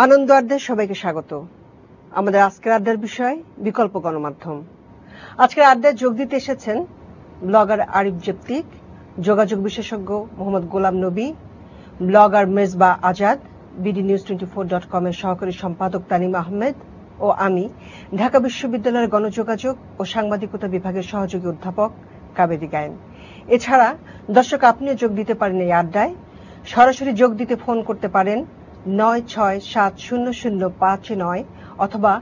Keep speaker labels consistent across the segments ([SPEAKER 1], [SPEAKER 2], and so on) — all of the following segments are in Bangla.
[SPEAKER 1] আনন্দ আড্ডায় সবাইকে স্বাগত। আমাদের আজকের আড্ডার বিষয় বিকল্প গণমাধ্যম। আজকের আড্ডায় যোগ দিতে এসেছেন ব্লগার আরিফ জেপ্তিক, যোগাযোগ বিশেষজ্ঞ মোহাম্মদ গোলাম নবী, ব্লগার মেজবা আজাদ, bdnews24.com এর সহকারী সম্পাদক তানিম আহমেদ ও আমি ঢাকা বিশ্ববিদ্যালয়ের গণযোগাযোগ ও সাংবাদিকতা বিভাগের সহযোগী অধ্যাপক কাবেরী গায়েন। এছাড়া দর্শক আপনিও যোগ দিতে পারেন এই আড্ডায়। সরাসরি যোগ দিতে ফোন করতে পারেন 96700509 অথবা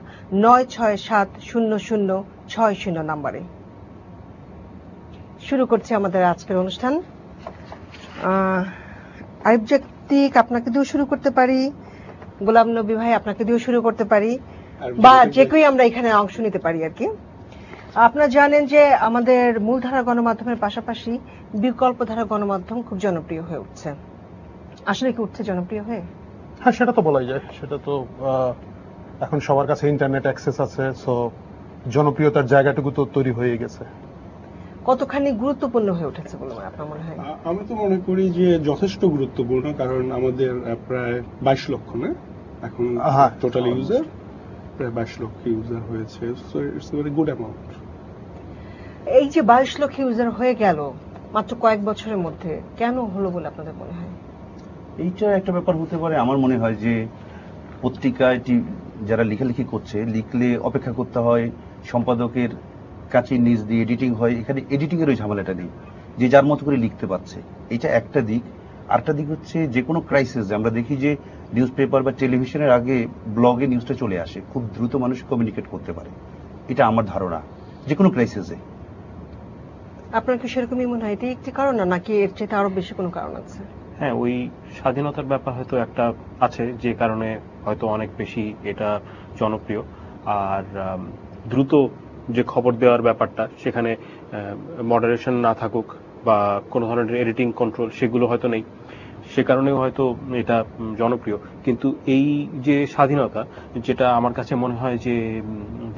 [SPEAKER 1] 96700060 নম্বরে। শুরু করছি আমাদের আজকের অনুষ্ঠান। আরিফ জেপ্তিক, আপনাকে দিয়েও শুরু করতে পারি, গোলাম নবী ভাই আপনাকে দিয়েও শুরু করতে পারি, বা যে কেউই আমরা এখানে অংশ নিতে পারি আর কি। আপনারা জানেন যে আমাদের মূলধারা গণমাধ্যমের পাশাপাশি বিকল্প ধারা গণমাধ্যম খুব জনপ্রিয় হয়ে উঠছে। আসলে কি উঠছে জনপ্রিয় হয়ে?
[SPEAKER 2] হ্যাঁ, সেটা তো বলাই যায়। সেটা তো এখন সবার কাছে ইন্টারনেট অ্যাক্সেস আছে, সো জনপ্রিয়তার জায়গাটুকু তো তৈরি হয়ে গেছে।
[SPEAKER 1] কতখানি গুরুত্বপূর্ণ হয়ে উঠেছে বলে আপনার মনে হয়?
[SPEAKER 3] আমি তো মনে করি যে যথেষ্ট গুরুত্বপূর্ণ, কারণ আমাদের প্রায় 22 লক্ষ না এখন টোটাল ইউজার, প্রায় 22 লক্ষ ইউজার হয়েছে, so it's very good amount.
[SPEAKER 1] এই যে 22 লক্ষ ইউজার হয়ে গেল মাত্র কয়েক বছরের মধ্যে, কেন হলো বলে আপনাদের মনে হয়?
[SPEAKER 4] এইটা একটা ব্যাপার হতে পারে। আমার মনে হয় যে পত্রিকায় যারা লেখালেখি করছে, লিখলে অপেক্ষা করতে হয়, সম্পাদকের কাছে নিজ দিয়ে এডিটিং হয়, এখানে এডিটিং এর ওই ঝামেলাটা নেই, যে যার মতো করে লিখতে পারছে। এটা একটা দিক। আরেকটা দিক হচ্ছে যে কোনো ক্রাইসিস আমরা দেখি যে নিউজ পেপার বা টেলিভিশনের আগে ব্লগে নিউজটা চলে আসে, খুব দ্রুত মানুষ কমিউনিকেট করতে পারে। এটা আমার ধারণা যে কোনো ক্রাইসিসে।
[SPEAKER 1] আপনার কি সেরকমই মনে হয় এটাই একটি কারণ, নাকি এর চেয়ে আরো বেশি কোনো কারণ আছে?
[SPEAKER 5] হ্যাঁ, ওই স্বাধীনতার ব্যাপার হয়তো একটা আছে, যে কারণে হয়তো অনেক বেশি এটা জনপ্রিয়। আর দ্রুত যে খবর দেওয়ার ব্যাপারটা, সেখানে মডারেশন না থাকুক বা কোনো ধরনের এডিটিং কন্ট্রোল সেগুলো হয়তো নেই, সে কারণেও হয়তো এটা জনপ্রিয়। কিন্তু এই যে স্বাধীনতা, যেটা আমার কাছে মনে হয় যে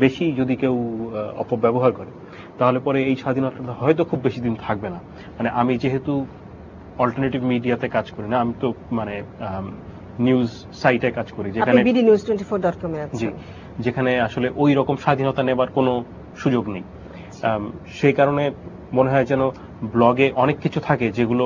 [SPEAKER 5] বেশি যদি কেউ অপব্যবহার করে, তাহলে পরে এই স্বাধীনতাটা হয়তো খুব বেশি দিন থাকবে না। মানে আমি যেহেতু অল্টারনেটিভ মিডিয়াতে কাজ করি না, আমি তো মানে নিউজ সাইটে কাজ করি, যেখানে
[SPEAKER 1] bdnews24.com এ আছে,
[SPEAKER 5] যেখানে আসলে ওই রকম স্বাধীনতা নেবার কোনো সুযোগ নেই। সেই কারণে মনে হয় যেন ব্লগে অনেক কিছু থাকে যেগুলো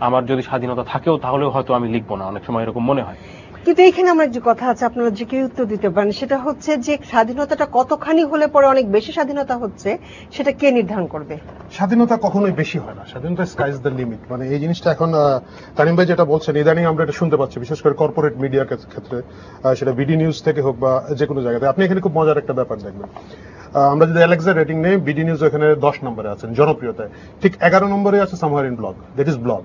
[SPEAKER 5] আমার যদি স্বাধীনতা থাকেও তাহলেও হয়তো আমি লিখবো না, অনেক সময় এরকম মনে হয়।
[SPEAKER 1] কিন্তু এইখানে আমার যে কথা আছে, আপনারা যে কেউ উত্তর দিতে পারেন, সেটা হচ্ছে যে স্বাধীনতাটা কতখানি হলে পরে অনেক বেশি স্বাধীনতা হচ্ছে, সেটা কে নির্ধারণ করবে?
[SPEAKER 2] স্বাধীনতা কখনোই বেশি হয় না, স্বাধীনতা স্কাইজ দ্য লিমিট। মানে এই জিনিসটা এখন তানিম ভাই যেটা বলছেন, ইদানিং আমরা এটা শুনতে পাচ্ছি, বিশেষ করে কর্পোরেট মিডিয়ার ক্ষেত্রে, সেটা বিডি নিউজ থেকে হোক বা যে কোনো জায়গাতে। আপনি এখানে খুব মজার একটা ব্যাপার দেখবেন, আমরা যদি অ্যালেক্সা রেটিং নেই, বিডি নিউজ এখানে 10 নম্বরে আছেন জনপ্রিয়তায়, ঠিক 11 নম্বরে আছে সামহার in blog, that is blog.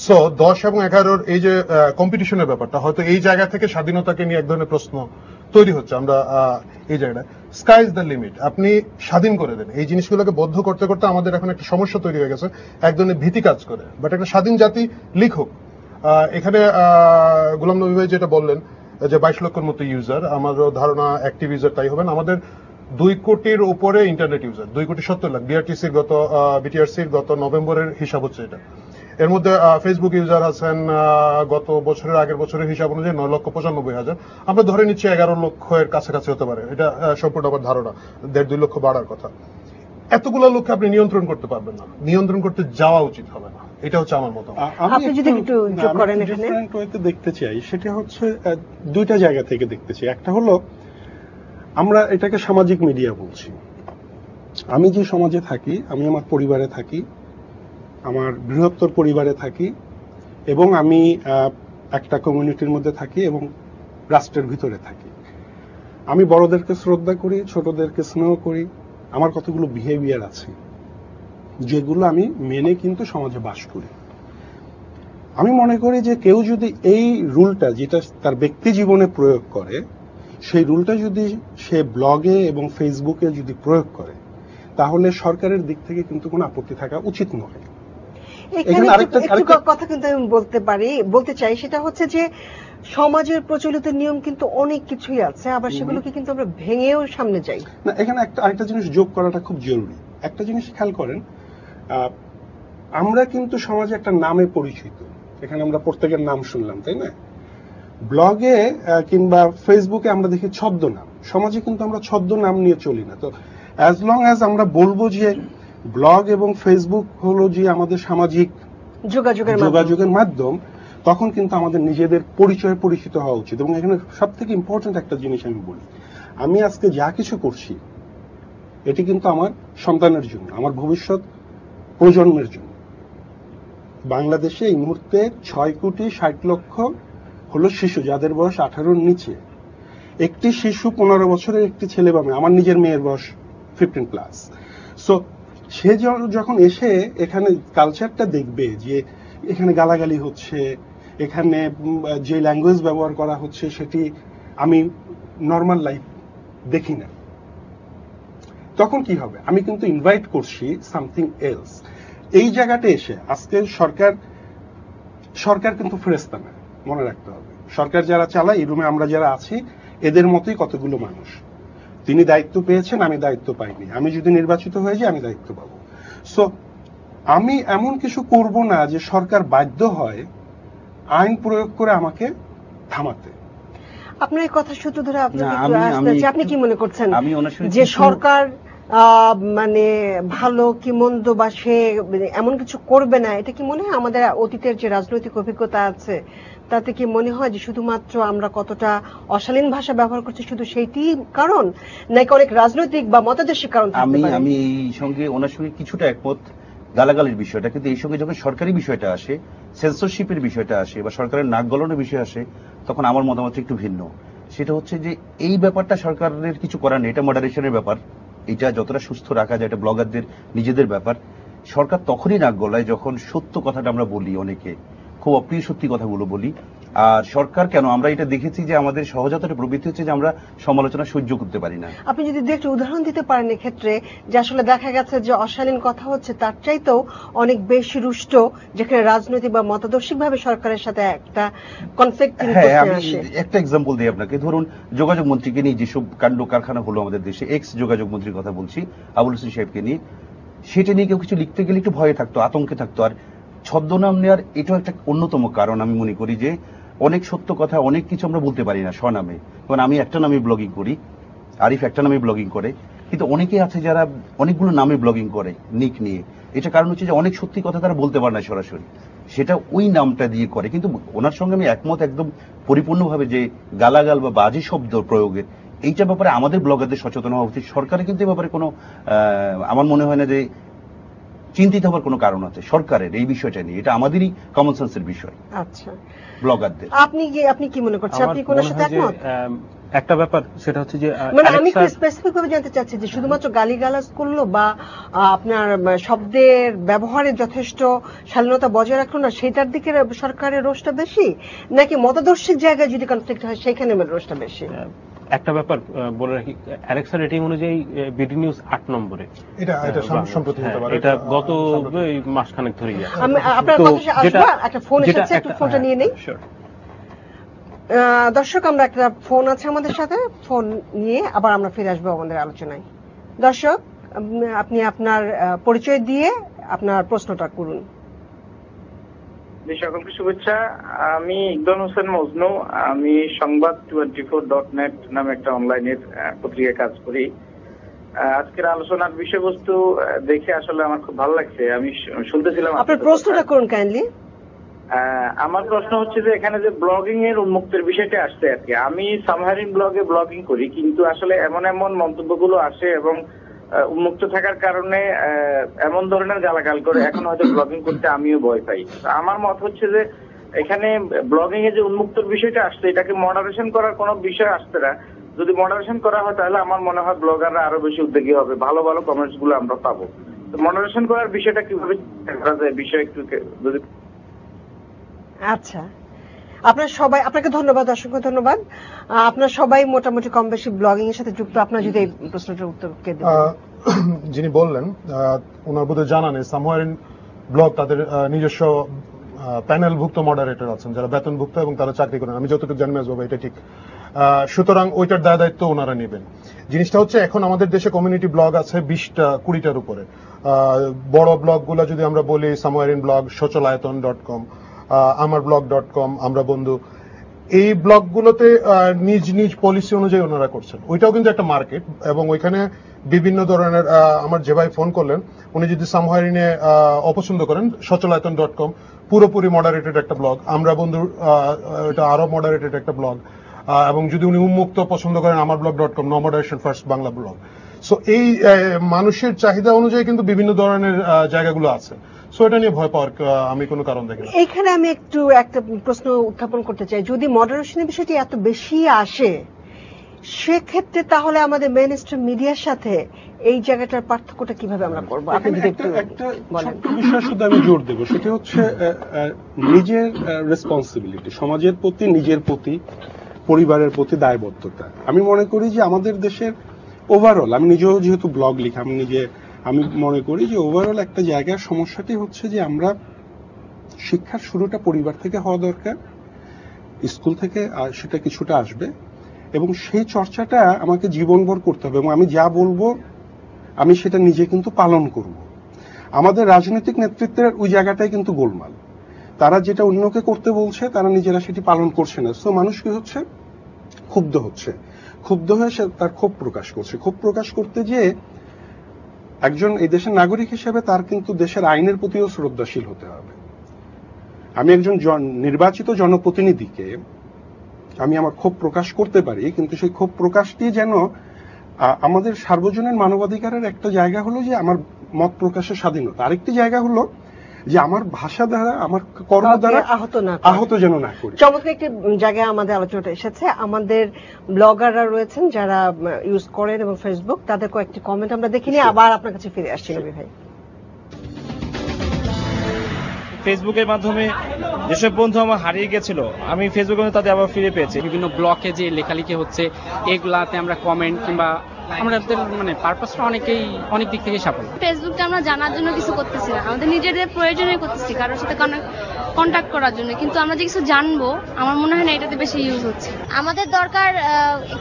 [SPEAKER 2] So 10 এবং 11 এই যে কম্পিটিশনের ব্যাপারটা, হয়তো এই জায়গা থেকে স্বাধীনতাকে নিয়ে এক ধরনের প্রশ্ন তৈরি হচ্ছে। আমরা এই জায়গাটা স্কাই ইজ দ্য লিমিট, আপনি স্বাধীন করে দেন। এই জিনিসগুলোকে বদ্ধ করতে করতে আমাদের এখন একটা সমস্যা তৈরি হয়ে গেছে, এক ধরনের ভীতি কাজ করে। বাট একটা স্বাধীন জাতি লিখুক। এখানে গোলাম নবী ভাই যেটা বললেন যে 22 লক্ষের মতো ইউজার, আমারও ধারণা অ্যাক্টিভ ইউজার তাই হবেন। আমাদের 2 কোটির উপরে ইন্টারনেট ইউজার, 2,70,00,000। বিটিআরসির গত নভেম্বরের হিসাব হচ্ছে এটা। এর মধ্যে ফেসবুক ইউজার আছেন গত বছরের আগের বছরের হিসাব অনুযায়ী 9,95,000। আমরা ধরে নিচ্ছি 11 লক্ষের কাছাকাছি হতে পারে, এটা সম্পূর্ণ আমার ধারণা। 1.5-2 লক্ষ বাড়ার কথা। এতগুলো লোককে আপনি নিয়ন্ত্রণ করতে পারবেন না, নিয়ন্ত্রণ করতে যাওয়া উচিত হবে না, এটা হচ্ছে আমার মত।
[SPEAKER 1] আপনি যদি একটু যোগ করেন এখানে,
[SPEAKER 3] দেখতে চাই সেটা হচ্ছে দুইটা জায়গা থেকে দেখতে চাই। একটা হলো, আমরা এটাকে সামাজিক মিডিয়া বলছি। আমি যে সমাজে থাকি, আমি আমার পরিবারে থাকি, আমার বৃহত্তর পরিবারে থাকি, এবং আমি একটা কমিউনিটির মধ্যে থাকি এবং রাষ্ট্রের ভিতরে থাকি। আমি বড়দেরকে শ্রদ্ধা করি, ছোটদেরকে স্নেহ করি। আমার কতগুলো বিহেভিয়ার আছে যেগুলো আমি মেনে কিন্তু সমাজে বাস করি। আমি মনে করি যে কেউ যদি এই রুলটা, যেটা তার ব্যক্তি জীবনে প্রয়োগ করে, সেই রুলটা যদি সে ব্লগে এবং ফেসবুকে যদি প্রয়োগ করে, তাহলে সরকারের দিক থেকে কিন্তু কোনো আপত্তি থাকা উচিত নয়।
[SPEAKER 1] এখানে একটু কথা কিন্তু আমি বলতে চাই, সেটা হচ্ছে যে সমাজের প্রচলিত নিয়ম কিন্তু অনেক কিছুই আছে, আবার সেগুলোকে কিন্তু আমরা ভেঙেও সামনে যাই
[SPEAKER 3] না। এখানে আরেকটা জিনিস যোগ করাটা খুব জরুরি। একটা জিনিস খেয়াল করেন, আমরা কিন্তু সমাজে একটা নামে পরিচিত। এখানে আমরা প্রত্যেকের নাম শুনলাম, তাই না? ব্লগে কিংবা ফেসবুকে আমরা দেখি ছদ্মনাম, সমাজে কিন্তু আমরা ছদ্মনাম নিয়ে চলি না। তো অ্যাজ লং অ্যাজ আমরা বলবো যে ব্লগ এবং ফেসবুক হলো যে আমাদের সামাজিক যোগাযোগের মাধ্যম, তখন কিন্তু আমাদের নিজেদের পরিচয়ে পরিচিত হওয়া উচিত। এবং এখানে সব থেকে ইম্পর্টেন্ট একটা জিনিস আমি বলি, আমি আজকে যা কিছু করছি এটি কিন্তু আমার সন্তানের জন্য, আমার ভবিষ্যৎ প্রজন্মের জন্য। বাংলাদেশে এই মুহূর্তে 6,60,00,000 হলো শিশু যাদের বয়স 18-র নিচে। একটি শিশু 15 বছরের একটি ছেলে বা মেয়ে, আমার নিজের মেয়ের বয়স 15+। সো সে যখন এসে এখানে কালচারটা দেখবে যে এখানে গালাগালি হচ্ছে, এখানে যে ল্যাঙ্গুয়েজ ব্যবহার করা হচ্ছে সেটি আমি নর্মাল লাইফ দেখি না, তখন কি হবে? আমি কিন্তু ইনভাইট করছি সামথিং এলস। এই জায়গাটা এসে আজকে সরকার কিন্তু ফেরেশতা না, মনে রাখতে হবে। সরকার যারা চালায়, এই রুমে আমরা যারা আছি এদের মতোই কতগুলো মানুষ। তিনি দায়িত্ব পেয়েছেন, আমি দায়িত্ব পাইনি। আমি যদি নির্বাচিত হয়ে যাই আমি দায়িত্ব পাবো। সো আমি এমন কিছু করব না যে সরকার বাধ্য হয় আইন প্রয়োগ করে আমাকে থামাতে।
[SPEAKER 1] আপনার এই কথা সূত্র ধরে আপনি কি মনে করছেন যে
[SPEAKER 4] কিছু
[SPEAKER 1] সরকার মানে ভালো কি মন্দ বা সে এমন কিছু করবে না, এটা কি মনে হয় আমাদের অতীতের যে রাজনৈতিক অভিজ্ঞতা আছে তাতে কি মনে হয় যে শুধুমাত্র আমরা কতটা অশালীন ভাষা ব্যবহার করছি শুধু সেইটি কারণ, নাকি অনেক রাজনৈতিক বা মতাদর্শিক কারণ থাকতে পারে?
[SPEAKER 4] আমি এই সঙ্গে ওনার সঙ্গে কিছুটা একমত গালাগালির বিষয়টা, কিন্তু এই সঙ্গে যখন সরকারি বিষয়টা আসে, সেন্সরশিপের বিষয়টা আসে বা সরকারের নাক গলানোর বিষয় আসে, তখন আমার মতামত একটু ভিন্ন। সেটা হচ্ছে যে এই ব্যাপারটা সরকারের কিছু করার নেই, এটা মডারেশনের ব্যাপার। এটা যতটা সুস্থ রাখা যায় এটা ব্লগারদের নিজেদের ব্যাপার। সরকার তখনই নাক গলায় যখন সত্য কথাটা আমরা বলি, অনেকে খুব অপ্রিয় সত্যি কথাগুলো বলি। আর সরকার কেন, আমরা এটা দেখেছি যে আমাদের সহজাতটা প্রবৃত্তি হচ্ছে যে আমরা সমালোচনা সহ্য করতে পারি না।
[SPEAKER 1] আপনি যদি একটু উদাহরণ দিতে পারেন এক্ষেত্রে, যে আসলে দেখা গেছে যে অশালীন কথা হচ্ছে তার চাইতেও অনেক বেশি রুষ্ট, যেখানে রাজনৈতিক বা মতাদর্শিক ভাবে সরকারের সাথে একটা কনফ্লিক্ট আসে।
[SPEAKER 4] একটা এক্সাম্পল দিই আপনাকে। ধরুন যোগাযোগ মন্ত্রীকে নিয়ে যেসব কাণ্ড কারখানা হলো আমাদের দেশে, এক্স যোগাযোগ মন্ত্রীর কথা বলছি, আবুল হোসেন সাহেবকে নিয়ে, সেটা নিয়ে কেউ কিছু লিখতে গেলে একটু ভয়ে থাকতো, আতঙ্কে থাকতো। আর ছদ্মনাম নেওয়ার এটাও একটা অন্যতম কারণ আমি মনে করি, যে অনেক সত্য কথা অনেক কিছু আমরা বলতে পারি না স্বনামে। কারণ আমি একটা নামে ব্লগিং করি, আরিফ একটা নামে ব্লগিং করে, কিন্তু অনেকে আছে যারা অনেকগুলো নামে ব্লগিং করে নিক নিয়ে। এটা কারণ হচ্ছে যে অনেক সত্যি কথা তারা বলতে পারে না সরাসরি, সেটা ওই নামটা দিয়ে করে। কিন্তু ওনার সঙ্গে আমি একমত একদম পরিপূর্ণভাবে যে গালাগাল বা বাজে শব্দ প্রয়োগের এইটা ব্যাপারে আমাদের ব্লগারদের সচেতন হওয়া উচিত। সরকারের কিন্তু এ ব্যাপারে কোনো আমার মনে হয় না যে চিন্তিত হওয়ার কোনো কারণ আছে সরকারের এই বিষয়টা নিয়ে। এটা আমাদেরই কমন সেন্সের বিষয়।
[SPEAKER 1] আচ্ছা,
[SPEAKER 4] ব্লগারদের
[SPEAKER 1] আপনি কি মনে করছেন? আপনি কোন সাথে একমত?
[SPEAKER 5] একটা ব্যাপার সেটা হচ্ছে যে
[SPEAKER 1] মানে আমি একটু স্পেসিফিক ভাবে জানতে চাচ্ছি যে শুধুমাত্র গালিগালাজ করলো বা আপনার শব্দের ব্যবহারে যথেষ্ট শালীনতা বজায় রাখলো না, সেটার দিকে সরকারের রোষটা বেশি, নাকি মতাদর্শিক জায়গায় যদি কনফ্লিক্ট হয় সেখানে রোষটা বেশি?
[SPEAKER 5] একটা ব্যাপার বলে রাখি, অ্যালেক্সা রেটিং অনুযায়ী বিডি নিউজ 8 নম্বরে।
[SPEAKER 2] এটা সম্প্রতি হতে পারে,
[SPEAKER 5] এটা গত মাসখানেক ধরে যাচ্ছে।
[SPEAKER 1] আপনার কথা আসবে, একটা ফোন এসেছে, একটু ফোনটা নিয়ে নেই। দর্শক, আমরা একটা ফোন আছে আমাদের সাথে, ফোন নিয়ে আবার আমরা ফিরে আসবো আমাদের আলোচনায়। দর্শক, আপনি আপনার পরিচয় দিয়ে আপনার প্রশ্নটা করুন।
[SPEAKER 6] সকলকে শুভেচ্ছা। আমি ইকবাল হোসেন মজনু। আমি সংবাদ 24.net নামে একটা অনলাইনের পত্রিকায় কাজ করি। আজকের আলোচনার বিষয়বস্তু দেখে আসলে আমার খুব ভালো লাগছে। আমি শুনতেছিলাম।
[SPEAKER 1] আপনার প্রশ্নটা করুন কাইন্ডলি।
[SPEAKER 6] আমার প্রশ্ন হচ্ছে যে এখানে যে ব্লগিং এর উন্মুক্তের বিষয়টা আসছে আর কি। আমি সামহারিন ব্লগে ব্লগিং করি, কিন্তু আসলে এমন এমন মন্তব্যগুলো আসে এবং উন্মুক্ত থাকার কারণে এমন ধরনের গালাগাল করে এখন হয়তো ব্লগিং করতে আমিও ভয় পাই। আমার মত হচ্ছে যে এখানে ব্লগিং এ যে উন্মুক্তর বিষয়টা আসছে, এটাকে মডারেশন করার কোনো বিষয় আসছে না। যদি মডারেশন করা হয় তাহলে আমার মনে হয় ব্লগাররা আরো বেশি উদ্যোগী হবে, ভালো ভালো কমেন্টস গুলো আমরা পাবো। তো মডারেশন করার বিষয়টা কিভাবে করা যায়, বিষয় একটু যদি।
[SPEAKER 1] আচ্ছা, আপনাকে ধন্যবাদ, অসংখ্য ধন্যবাদ। আপনার সবাই মোটামুটি কম বেশি ব্লগিং এর সাথে যুক্ত। আপনার যদি এই প্রশ্নটার উত্তর কে দেবেন?
[SPEAKER 2] যিনি বললেন ওনার বোধহয় জানা নেই, সামহারিন ব্লগ তাদের নিজস্ব প্যানেলভুক্ত মডারেটর আছেন যারা বেতনভুক্ত এবং তারা চাকরি করেন, আমি যতটুকু জানি বাবা এটা ঠিক। সুতরাং ওইটার দায় দায়িত্ব ওনারা নেবেন। জিনিসটা হচ্ছে এখন আমাদের দেশে কমিউনিটি ব্লগ আছে 20-20টার উপরে। বড় ব্লগ গুলা যদি আমরা বলি, সামহারিন ব্লগ, সচলায়তন.com, আমারব্লগ.com, আমরা বন্ধু, এই ব্লগগুলোতে নিজ নিজ পলিসি অনুযায়ী ওনারা করছেন, ওইটাও কিন্তু একটা মার্কেট, এবং ওইখানে বিভিন্ন ধরনের আমার যে ভাই ফোন করলেন, উনি যদি সামহারিনে অপছন্দ করেন, সচলায়তন.com পুরোপুরি মডারেটেড একটা ব্লগ, আমরা বন্ধু এটা আরো মডারেটেড একটা ব্লগ, এবং যদি উনি উন্মুক্ত পছন্দ করেন, আমার ব্লগ.com no moderation first Bangla blog. So এই মানুষের চাহিদা অনুযায়ী কিন্তু বিভিন্ন ধরনের জায়গাগুলো আছে। সো এটা নিয়ে ভয় পাওয়ার আমি কোনো কারণ দেখি না।
[SPEAKER 1] এখানে আমি একটু একটা প্রশ্ন উত্থাপন করতে চাই, যদি মডারেশনের বিষয়টি এত বেশি আসে, সেক্ষেত্রে তাহলে আমাদের মেইন স্ট্রিম মিডিয়ার সাথে এই জায়গাটার পার্থক্যটা কিভাবে আমরা করবো? আপনি যদি একটু
[SPEAKER 3] একটা
[SPEAKER 1] বলেন।
[SPEAKER 3] ছোট্ট বিষয় শুধু আমি জোর দেবো, সেটা হচ্ছে নিজের রেসপন্সিবিলিটি, সমাজের প্রতি, নিজের প্রতি, পরিবারের প্রতি দায়বদ্ধতা। আমি মনে করি যে আমাদের দেশের ওভারঅল, আমি নিজেও যেহেতু ব্লগ লিখি, আমি মনে করি যে ওভারঅল একটা জায়গার সমস্যাটি হচ্ছে যে আমরা শিক্ষার শুরুটা পরিবার থেকে হওয়া দরকার, স্কুল থেকে সেটা কিছুটা আসবে, এবং সেই চর্চাটা আমাকে জীবনভর করতে হবে, এবং আমি যা বলবো আমি সেটা নিজে কিন্তু পালন করব। আমাদের রাজনৈতিক নেতৃত্বের ওই জায়গাটাই কিন্তু গোলমাল, তারা যেটা অন্যকে করতে বলছে তারা নিজেরা সেটি পালন করছে না। সো মানুষ কি হচ্ছে, ক্ষুব্ধ হয়ে সে তার ক্ষোভ প্রকাশ করছে। ক্ষোভ প্রকাশ করতে গিয়ে একজন এই দেশের নাগরিক হিসেবে তার কিন্তু দেশের আইনের প্রতিও শ্রদ্ধাশীল হতে হবে। আমি একজন নির্বাচিত জনপ্রতিনিধিকে আমি আমার ক্ষোভ প্রকাশ করতে পারি, কিন্তু সেই ক্ষোভ প্রকাশটি যেন আমাদের সার্বজনীন মানবাধিকারের একটা জায়গা হলো যে আমার মত প্রকাশের স্বাধীনতা, আরেকটি জায়গা হলো যে আমার ভাষা দ্বারা, আমার কর্ম দ্বারা আহত যেন না করি।
[SPEAKER 1] চমৎকার একটি জায়গায় আমাদের আলোচনাটা এসেছে। আমাদের ব্লগাররা রয়েছেন যারা ইউজ করেন এবং ফেসবুক, তাদের কয়েকটি কমেন্ট আমরা দেখিনি, আবার আপনার কাছে ফিরে আসছি নবী ভাই।
[SPEAKER 7] ফেসবুকের মাধ্যমে যেসব বন্ধু আমার হারিয়ে গেছিল, আমি ফেসবুকের মধ্যে তাদের আবার ফিরে পেয়েছি।
[SPEAKER 8] বিভিন্ন ব্লকে যে লেখালেখি হচ্ছে, এগুলাতে আমরা কমেন্ট কিংবা আমাদের মানে পারপাসটা অনেক দিক থেকে সাফল্য।
[SPEAKER 9] ফেসবুকটা আমরা জানার জন্য কিছু করতেছি না, আমাদের নিজেদের প্রয়োজনে করতেছি, কারোর সাথে কন্ট্যাক্ট করার জন্য, কিন্তু আমরা যে কিছু জানবো আমার মনে হয় না এটাতে বেশি ইউজ হচ্ছে।
[SPEAKER 10] আমাদের দরকার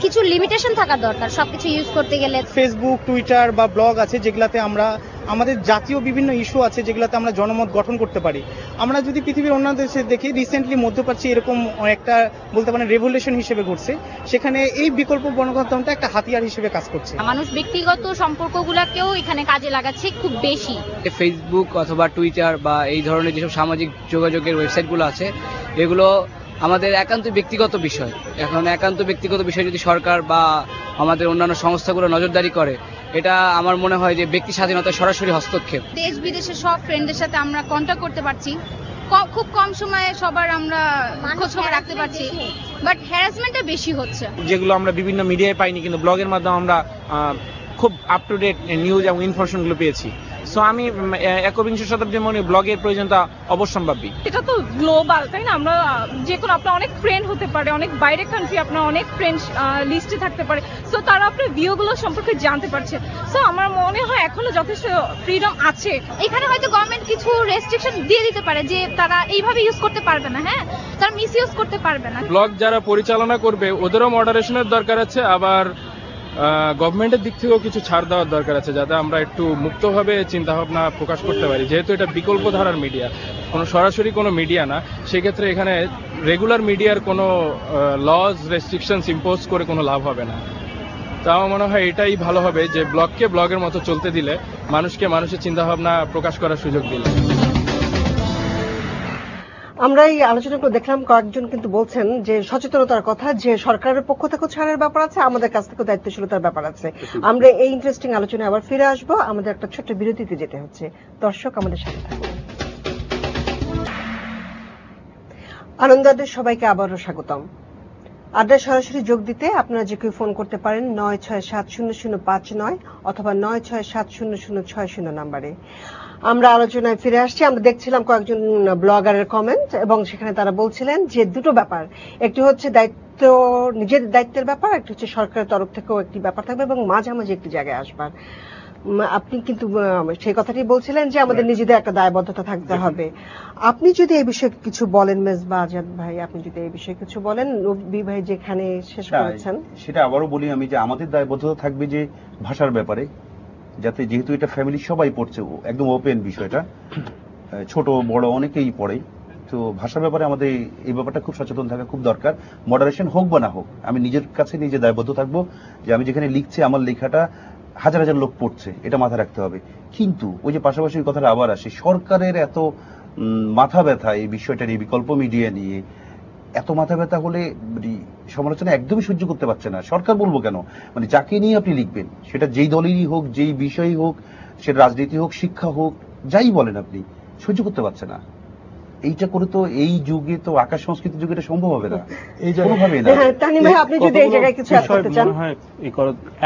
[SPEAKER 10] কিছু লিমিটেশন থাকা দরকার সবকিছু ইউজ করতে গেলে।
[SPEAKER 11] ফেসবুক, টুইটার বা ব্লগ আছে যেগুলাতে আমরা আমাদের জাতীয় বিভিন্ন ইস্যু আছে যেগুলাতে আমরা জনমত গঠন করতে পারি। আমরা যদি পৃথিবীর অন্যান্য দেশে দেখি, রিসেন্টলি মধ্যপ্রাচ্যে এরকম একটা বলতে পারেন রেভলিউশন হিসেবে ঘটছে, সেখানে এই বিকল্প গণমাধ্যমটা একটা হাতিয়ার হিসেবে কাজ করছে।
[SPEAKER 10] মানুষ ব্যক্তিগত সম্পর্কগুলোকেও এখানে কাজে লাগাচ্ছে খুব বেশি।
[SPEAKER 8] ফেসবুক অথবা টুইটার বা এই ধরনের যেসব সামাজিক যোগাযোগের ওয়েবসাইটগুলো আছে, এগুলো আমাদের একান্ত ব্যক্তিগত বিষয়। এখন একান্ত ব্যক্তিগত বিষয় যদি সরকার বা আমাদের অন্যান্য সংস্থাগুলো নজরদারি করে, এটা আমার মনে হয় যে ব্যক্তি স্বাধীনতায় সরাসরি হস্তক্ষেপ।
[SPEAKER 9] দেশ বিদেশের সব ফ্রেন্ডদের সাথে আমরা কন্ট্যাক্ট করতে পারছি, খুব কম সময়ে সবার আমরা খোঁজ খবর রাখতে পারছি, বাট হ্যারাসমেন্টটা বেশি হচ্ছে,
[SPEAKER 7] যেগুলো আমরা বিভিন্ন মিডিয়ায় পাইনি, কিন্তু ব্লগের মাধ্যমে আমরা খুব আপ টু ডেট নিউজ এবং ইনফরমেশনগুলো পেয়েছি। সো আমি একবিংশ শতাব্দীর মনে ব্লগের প্রয়োজনতা অবশ্যম্ভাবী।
[SPEAKER 9] এটা তো গ্লোবাল, তাই না? আমরা যে কোনো, আপনার অনেক ফ্রেন্ড হতে পারে, অনেক বাইরের কান্ট্রি আপনার অনেক ফ্রেন্ড লিস্টে থাকতে পারে, সো তারা আপনার ভিউগুলো সম্পর্কে জানতে পারছে। সো আমার মনে হয় এখনো যথেষ্ট ফ্রিডম আছে।
[SPEAKER 10] এখানে হয়তো গভর্নমেন্ট কিছু রেস্ট্রিকশন দিয়ে দিতে পারে যে তারা এইভাবে ইউজ করতে পারবে না, হ্যাঁ, তারা মিস ইউজ করতে পারবে না।
[SPEAKER 7] ব্লগ যারা পরিচালনা করবে ওদেরও মডারেশনের দরকার আছে, আবার গভর্নমেন্টের দিক থেকেও কিছু ছাড় দেওয়ার দরকার আছে, যাতে আমরা একটু মুক্তভাবে চিন্তা ভাবনা প্রকাশ করতে পারি। যেহেতু এটা বিকল্প ধারার মিডিয়া, কোনো সরাসরি কোনো মিডিয়া না, সেক্ষেত্রে এখানে রেগুলার মিডিয়ার কোনো লজ রেস্ট্রিকশনস ইম্পোজ করে কোনো লাভ হবে না। তাও মনে হয় এটাই ভালো হবে যে ব্লগকে ব্লগের মতো চলতে দিলে, মানুষকে মানুষের চিন্তা ভাবনা প্রকাশ করার সুযোগ দিলে।
[SPEAKER 1] আমরা এই আলোচনাগুলো দেখলাম, কয়েকজন কিন্তু বলছেন যে সচেতনতার কথা, যে সরকারের পক্ষ থেকেও ছাড়ের ব্যাপার আছে, আমাদের কাছ থেকেও দায়িত্বশীলতার ব্যাপার আছে। আমরা এই ইন্টারেস্টিং আলোচনায় আবার ফিরে আসবো, আমাদের একটা ছোট্ট বিরতিতে যেতে হচ্ছে। দর্শক আমাদের সাথে থাকুন। আনন্দ আড্ডায় সবাইকে আবারও স্বাগতম। আড্ডায় সরাসরি যোগ দিতে আপনারা যে কেউ ফোন করতে পারেন 967005 অথবা 967006 নাম্বারে। আমরা আলোচনায় ফিরে আসছি। আমরা দেখছিলাম কয়েকজন ব্লগারের কমেন্ট, এবং সেখানে তারা বলছিলেন যে দুটো ব্যাপার, একটি হচ্ছে দায়িত্ব, নিজের দায়িত্বের ব্যাপার, একটি হচ্ছে সরকারের তরফ থেকেও একটি ব্যাপার থাকবে, এবং মাঝামাঝি একটি জায়গায় আসবার। আপনি কিন্তু সেই কথাটি বলছিলেন যে আমাদের নিজেদের একটা দায়বদ্ধতা থাকতে হবে। আপনি যদি এই বিষয়ে কিছু বলেন, মেজবাহ আজাদ ভাই, আপনি যদি এই বিষয়ে কিছু বলেন, নবী ভাই যেখানে শেষ করেছেন।
[SPEAKER 4] সেটা আবারও বলি আমি, যে আমাদের দায়বদ্ধতা থাকবে যে ভাষার ব্যাপারে, যাতে যেহেতু এটা ফ্যামিলি সবাই পড়ছে, একদম ওপেন বিষয়টা, ছোট বড় অনেকেই পড়ে, তো ভাষার ব্যাপারে আমাদের এই ব্যাপারটা খুব সচেতন থাকা খুব দরকার। মডারেশন হোক বা না হোক, আমি নিজের কাছে নিজে দায়বদ্ধ থাকবো যে আমি যেখানে লিখছি আমার লেখাটা হাজার হাজার লোক পড়ছে, এটা মাথায় রাখতে হবে। কিন্তু ওই যে পাশাপাশি কথাটা আবার আসে, সরকারের এত মাথা ব্যথা এই বিষয়টা নিয়ে, বিকল্প মিডিয়া নিয়ে এত মাথা ব্যথা হলে সমালোচনা একদমই সহ্য করতে পারছে না। সরকার বলবো কেন, মানে যাকে নিয়ে আপনি লিখবেন, সেটা যেই দলেরই হোক, যেই বিষয়ই হোক, সেটা রাজনীতি হোক, শিক্ষা হোক, যাই বলেন, আপনি সহ্য করতে পারছে না। এইটা করে তো এই যুগে তো আকাশ সংস্কৃতির যুগে এটা সম্ভব হবে না, এই কোনোভাবেই না।
[SPEAKER 1] আপনি যদি এই জায়গায় কিছু অ্যাড করতে চান।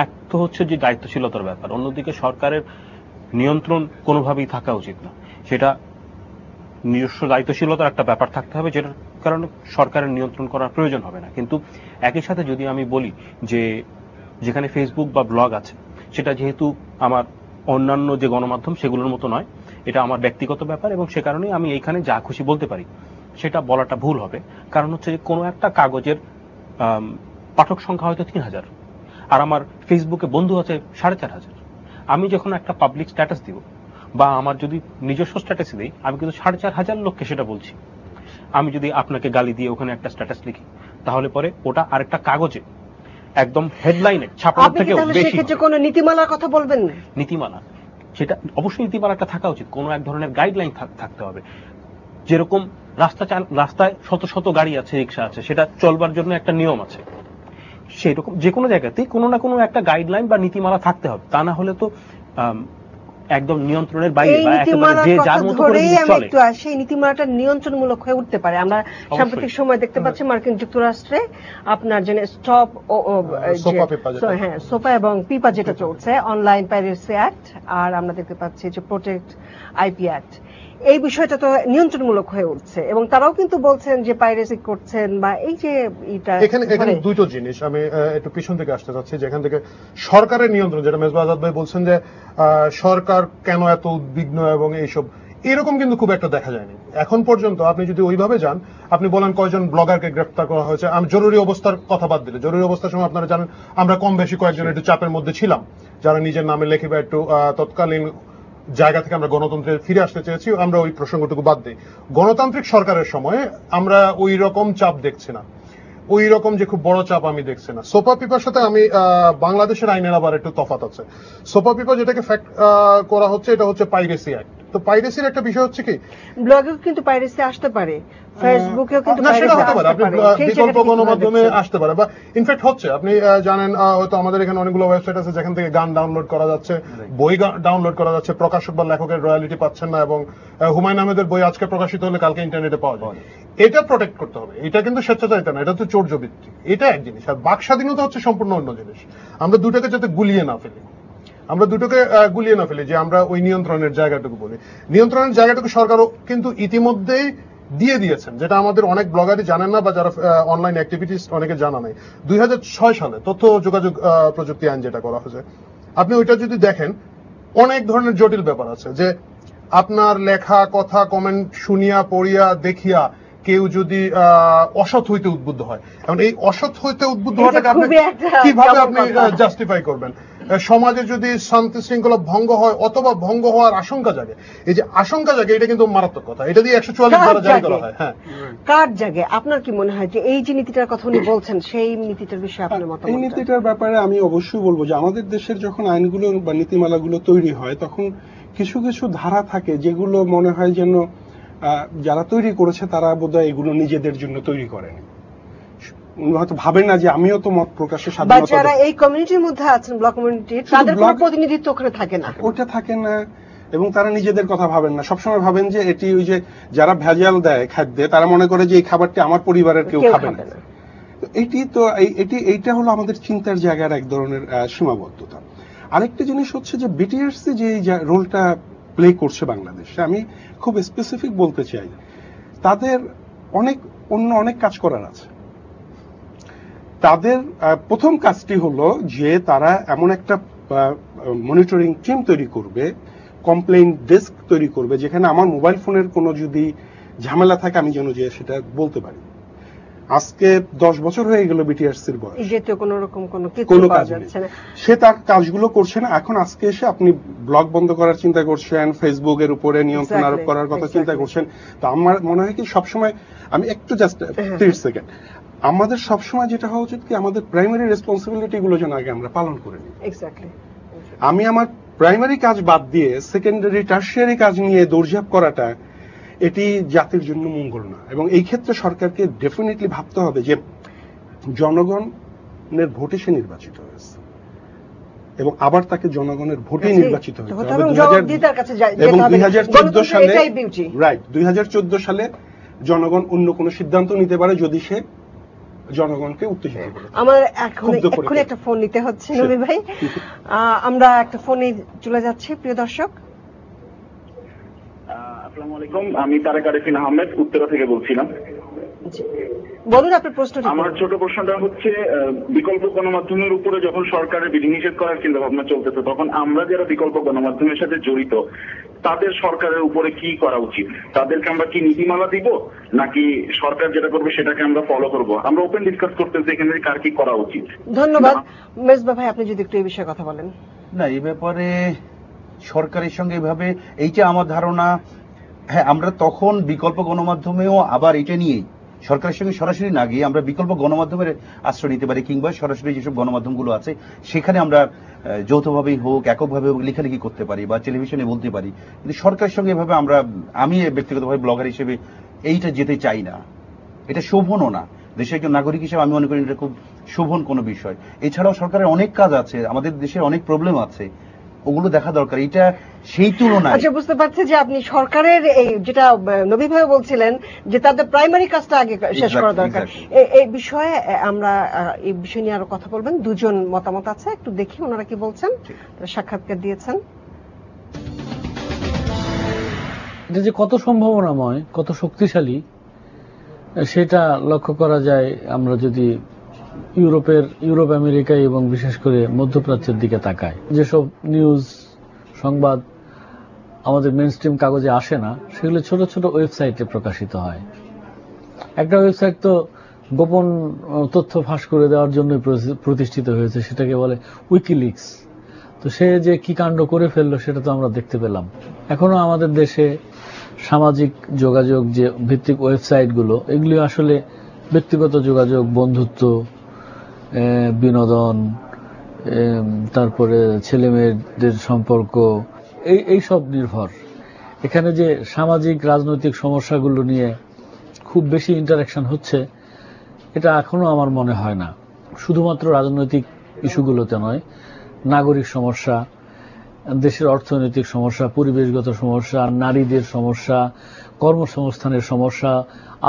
[SPEAKER 5] এক তো হচ্ছে যে দায়িত্বশীলতার ব্যাপার, অন্যদিকে সরকারের নিয়ন্ত্রণ কোনোভাবেই থাকা উচিত না। সেটা নিজস্ব দায়িত্বশীলতার একটা ব্যাপার থাকতে হবে, যেটার কারণে সরকারের নিয়ন্ত্রণ করার প্রয়োজন হবে না। কিন্তু একই সাথে যদি আমি বলি যে যেখানে ফেসবুক বা ব্লগ আছে, সেটা যেহেতু আমার অন্যান্য যে গণমাধ্যম সেগুলোর মতো নয়, এটা আমার ব্যক্তিগত ব্যাপার, এবং সে কারণেই আমি এইখানে যা খুশি বলতে পারি। সেটা বলাটা ভুল হবে, কারণ হচ্ছে যে কোনো একটা কাগজের পাঠক সংখ্যা হয়তো 3000, আর আমার ফেসবুকে বন্ধু আছে 4500। আমি যখন একটা পাবলিক স্ট্যাটাস দিব বা আমার যদি নিজস্ব স্ট্যাটাস দিই, আমি কিন্তু 4500 লোককে সেটা বলছি। আমি যদি আপনাকে গালি দিয়ে ওখানে একটা স্ট্যাটাস লিখি, তাহলে পরে ওটা আরেকটা কাগজে একদম হেডলাইনে ছাপানোর থেকেও বেশি।
[SPEAKER 1] কোনো নীতিমালার কথা বলবেন না?
[SPEAKER 5] নীতিমালা, সেটা অবশ্যই নীতিমালাটা থাকা উচিত, কোনো এক ধরনের গাইডলাইন থাকতে হবে। যেরকম রাস্তায় শত শত গাড়ি আছে, রিক্সা আছে, সেটা চলবার জন্য একটা নিয়ম আছে, সেরকম যে কোনো জায়গাতেই কোনো না কোনো একটা গাইডলাইন বা নীতিমালা থাকতে হবে। তা না হলে তো একদম নিয়ন্ত্রণের বাইরে বা একেবারে যে যার মতো করে চলে।
[SPEAKER 1] সেই নীতিমালাটা নিয়ন্ত্রণমূলক হয়ে উঠতে পারে। আমরা সাম্প্রতিক সময় দেখতে পাচ্ছি মার্কিন যুক্তরাষ্ট্রে আপনার যে স্টপ সোপা এবং পিপা যেটা চলছে, অনলাইন পাইরেসি অ্যাক্ট, আর আমরা দেখতে পাচ্ছি যে প্রোটেক্ট আইপি অ্যাক্ট, এই বিষয়টা তো নিয়ন্ত্রণমূলক হয়ে উঠছে, এবং তারাও কিন্তু বলছেন যে পাইরেসি করছেন বা এই যে
[SPEAKER 2] এখানে দুটো জিনিস আমি একটু পিছন থেকে আসতে চাচ্ছি, যেখান থেকে সরকারের নিয়ন্ত্রণ, যেটা মেজবা আজাদ ভাই বলছেন যে সরকার কেন এত উদ্বিগ্ন এবং এইসব, এরকম কিন্তু খুব একটা দেখা যায়নি এখন পর্যন্ত। আপনি যদি ওইভাবে যান, আপনি বলেন কয়জন ব্লগারকে গ্রেফতার করা হয়েছে, আমি জরুরি অবস্থার কথা বাদ দিলে, জরুরি অবস্থার সময় আপনারা জানেন আমরা কম বেশি কয়েকজন একটু চাপের মধ্যে ছিলাম, যারা নিজের নামে লেখে বা একটু তৎকালীন জায়গা থেকে আমরা গণতন্ত্রে ফিরে আসতে চেয়েছি, আমরা ওই প্রসঙ্গটুকু বাদ দিই। গণতান্ত্রিক সরকারের সময় আমরা ওই রকম চাপ দেখছি না, ওই রকম যে খুব বড় চাপ আমি দেখছি না। সোপা পিপার সাথে আমি বাংলাদেশের আইনের আবার একটু তফাৎ আছে। সোপা পিপা যেটাকে ফ্যাক্ট করা হচ্ছে, এটা হচ্ছে পাইরেসি অ্যাক্ট। তো পাইরেসির একটা বিষয় হচ্ছে কি,
[SPEAKER 1] ব্লগেও কিন্তু পাইরেসি আসতে পারে, ফেসবুকেও কিন্তু
[SPEAKER 2] সেটা হতে পারে, আপনি বিকল্প গণমাধ্যমে আসতে পারে, বা ইনফ্যাক্ট হচ্ছে। আপনি জানেন হয়তো আমাদের এখানে অনেকগুলো ওয়েবসাইট আছে যেখান থেকে গান ডাউনলোড করা যাচ্ছে, বই ডাউনলোড করা যাচ্ছে, প্রকাশক বা লেখকের রয়্যালিটি পাচ্ছেন না, এবং হুমায়ুন আহমেদের বই আজকে প্রকাশিত হলে কালকে ইন্টারনেটে পাওয়া যায়। এটা প্রোটেক্ট করতে হবে। এটা কিন্তু স্বেচ্ছাচারিতা না, এটা তো চৌর্যবৃত্তি। এটা এক জিনিস, আর বাক স্বাধীনতা হচ্ছে সম্পূর্ণ অন্য জিনিস। আমরা দুটোকে যাতে গুলিয়ে না ফেলি, যে আমরা ওই নিয়ন্ত্রণের জায়গাটুকু বলি। নিয়ন্ত্রণের জায়গাটুকু সরকারও কিন্তু ইতিমধ্যেই দিয়ে দিয়েছেন, যেটা আমাদের অনেক ব্লগারই জানেন না, বা যারা অনলাইন অ্যাক্টিভিটিস অনেকে জানা নাই। 2006 সালে তথ্য যোগাযোগ প্রযুক্তি আইন যেটা করা হয়েছে, আপনি ওইটা যদি দেখেন, অনেক ধরনের জটিল ব্যাপার আছে, যে আপনার লেখা কথা কমেন্ট শুনিয়া পড়িয়া দেখিয়া কেউ যদি অসৎ হইতে উদ্বুদ্ধ হয়, এখন এই অসৎ হইতে উদ্বুদ্ধ হওয়াটাকে আপনি কিভাবে আপনি জাস্টিফাই করবেন? সমাজে যদি শান্তি শৃঙ্খলা ভঙ্গ হয় অথবা ভঙ্গ হওয়ার আশঙ্কা জাগে, এই যে আশঙ্কা জাগে, এটা কিন্তু মারাত্মক কথা। এটা দিয়ে 144 ধারা জারি করা হয়। হ্যাঁ,
[SPEAKER 1] কার জাগে? আপনার কি মনে হয় যে এই যে নীতিটার কথা উনি বলছেন, সেই নীতিটার বিষয়ে আপনার মতামত?
[SPEAKER 3] এই নীতিটার ব্যাপারে আমি অবশ্যই বলবো যে আমাদের দেশের যখন আইনগুলো বা নীতিমালাগুলো তৈরি হয়, তখন কিছু কিছু ধারা থাকে যেগুলো মনে হয় যেন যারা তৈরি করেছে তারা বোধহয় এগুলো নিজেদের জন্য তৈরি করেনি। হয়তো ভাবেন না যে আমিও তো মত প্রকাশের স্বাধীনতা,
[SPEAKER 1] যারা এই কমিউনিটির মধ্যে আছেন, ব্লগ কমিউনিটি, তাদের কোনো প্রতিনিধিত্ব ওখানে থাকে না,
[SPEAKER 3] ওটা থাকে না, এবং তারা নিজেদের কথা ভাবেন না। সবসময় ভাবেন যে এটি ওই যে যারা ভেজাল দেয় খাদ্যে, তারা মনে করে যে এই খাবারটি আমার পরিবারের কেউ খাবে না। এইটা হলো আমাদের চিন্তার জায়গার এক ধরনের সীমাবদ্ধতা। আরেকটা জিনিস হচ্ছে যে বিটিআরসি যে রোলটা প্লে করছে বাংলাদেশে, আমি খুব স্পেসিফিক বলতে চাই, তাদের অনেক কাজ করার আছে। তাদের প্রথম কাজটি হলো যে তারা এমন একটা মনিটরিং টিম তৈরি করবে, কমপ্লেইন ডেস্ক তৈরি করবে, যেখানে আমার মোবাইল ফোনের কোনো যদি ঝামেলা থাকে আমি যেন যে সেটা বলতে পারি। আজকে 10 বছর হয়ে গেল বিটিআরসির বয়স,
[SPEAKER 1] যেতে কোনো রকম কোনো কিছু
[SPEAKER 3] কোনো
[SPEAKER 1] পাওয়া
[SPEAKER 3] কাজ নেই।
[SPEAKER 1] যাচ্ছে না।
[SPEAKER 3] সে তার কাজগুলো করছে না। এখন আজকে এসে আপনি ব্লগ বন্ধ করার চিন্তা করছেন, ফেসবুকের উপরে নিয়ন্ত্রণ আরোপ করার কথা চিন্তা করছেন। তো আমার মনে হয় কি সবসময়, আমি একটু জাস্ট 30 সেকেন্ড, আমাদের সবসময় যেটা হওয়া উচিত কি আমাদের প্রাইমারি রেসপন্সিবিলিটি গুলো যেন আগে আমরা পালন করে নিই।
[SPEAKER 1] এক্স্যাক্টলি।
[SPEAKER 3] আমি আমার প্রাইমারি কাজ বাদ দিয়ে সেকেন্ডারি টার্সিয়ারি কাজ নিয়ে দৌড়ঝাঁপ করাটা এটি জাতির জন্য মঙ্গল না। এবং এই ক্ষেত্রে সরকারকে ডেফিনেটলি ভাবতে হবে যে জনগণের ভোটে সে নির্বাচিত হয়েছে এবং আবার তাকে জনগণের ভোটে নির্বাচিত হতে হবে। এবং 2014 সালে, রাইট, 2014 সালে জনগণ অন্য কোন সিদ্ধান্ত নিতে পারে যদি সে জনগণকে উত্তেজিত করে।
[SPEAKER 1] আমার এখন একটা ফোন নিতে হচ্ছে নবী ভাই, আমরা একটা ফোনে চলে যাচ্ছি। প্রিয় দর্শক,
[SPEAKER 12] আসসালামু আলাইকুম, আমি তারেক আরিফিন আহমেদ উত্তরা থেকে বলছিলাম।
[SPEAKER 1] বলুন আপনার প্রশ্নটা।
[SPEAKER 12] আমার ছোট প্রশ্নটা হচ্ছে, বিকল্প গণমাধ্যমের উপরে যখন সরকারের বিধিনিষেধ করার চিন্তা ভাবনা চলতেছে, তখন আমরা যারা বিকল্প গণমাধ্যমের সাথে জড়িত তাদের সরকারের উপরে কি করা উচিত? তাদেরকে আমরা কি নীতিমালা দিব, নাকি সরকার যেটা করবে সেটাকে আমরা ফলো করব? আমরা ওপেন ডিসকাস করতেছি এখানে কার কি করা উচিত।
[SPEAKER 1] ধন্যবাদ। মেজবা ভাই, আপনি যদি একটু এই বিষয়ে কথা বলেন।
[SPEAKER 4] না, এই ব্যাপারে সরকারের সঙ্গে এভাবে, এইটা আমার ধারণা, হ্যাঁ, আমরা তখন বিকল্প গণমাধ্যমেও আবার এটা নিয়েই সরকারের সঙ্গে সরাসরি না গিয়ে আমরা বিকল্প গণমাধ্যমের আশ্রয় নিতে পারি, কিংবা সরাসরি যেসব গণমাধ্যমগুলো আছে সেখানে আমরা যৌথভাবেই হোক এককভাবে হোক লেখালেখি করতে পারি বা টেলিভিশনে বলতে পারি। কিন্তু সরকারের সঙ্গে এভাবে আমি ব্যক্তিগতভাবে ব্লগার হিসেবে এইটা যেতে চাই না। এটা শোভনও না। দেশের একজন নাগরিক হিসেবে আমি মনে করি এটা খুব শোভন কোনো বিষয়। এছাড়াও সরকারের অনেক কাজ আছে, আমাদের দেশের অনেক প্রবলেম আছে, ওগুলো দেখা দরকার। এটা সেই তুলনায়,
[SPEAKER 1] আচ্ছা, বুঝতে পারছি যে আপনি সরকারের এই যেটা নবী ভাই বলছিলেন যে তাদের প্রাইমারি কাজটা আগে শেষ করা দরকার, এই বিষয়ে আমরা এই বিষয় নিয়ে আরো কথা বলবেন। দুজন মতামত আছে, একটু দেখি ওনারা কি বলছেন, সাক্ষাৎকার দিয়েছেন।
[SPEAKER 13] এটা যে কত সম্ভাবনাময়, কত শক্তিশালী সেটা লক্ষ্য করা যায় আমরা যদি ইউরোপ আমেরিকা এবং বিশেষ করে মধ্যপ্রাচ্যের দিকে তাকায়। যেসব নিউজ সংবাদ আমাদের মেইনস্ট্রিম কাগজে আসে না, সেগুলো ছোট ছোট ওয়েবসাইটে প্রকাশিত হয়। একটা ওয়েবসাইট তো গোপন তথ্য ফাঁস করে দেওয়ার জন্য প্রতিষ্ঠিত হয়েছে, সেটাকে বলে উইকিলিক্স। তো সে যে কি কাণ্ড করে ফেললো সেটা তো আমরা দেখতে পেলাম। এখনো আমাদের দেশে সামাজিক যোগাযোগ যে ভিত্তিক ওয়েবসাইটগুলো, এগুলি আসলে ব্যক্তিগত যোগাযোগ, বন্ধুত্ব, বিনোদন, তারপরে ছেলে মেয়েদের সম্পর্ক, এই সব নির্ভর। এখানে যে সামাজিক রাজনৈতিক সমস্যাগুলো নিয়ে খুব বেশি ইন্টারাকশন হচ্ছে, এটা এখনো আমার মনে হয় না। শুধুমাত্র রাজনৈতিক ইস্যুগুলোতে নয়, নাগরিক সমস্যা, দেশের অর্থনৈতিক সমস্যা, পরিবেশগত সমস্যা, নারীদের সমস্যা, কর্মসংস্থানের সমস্যা,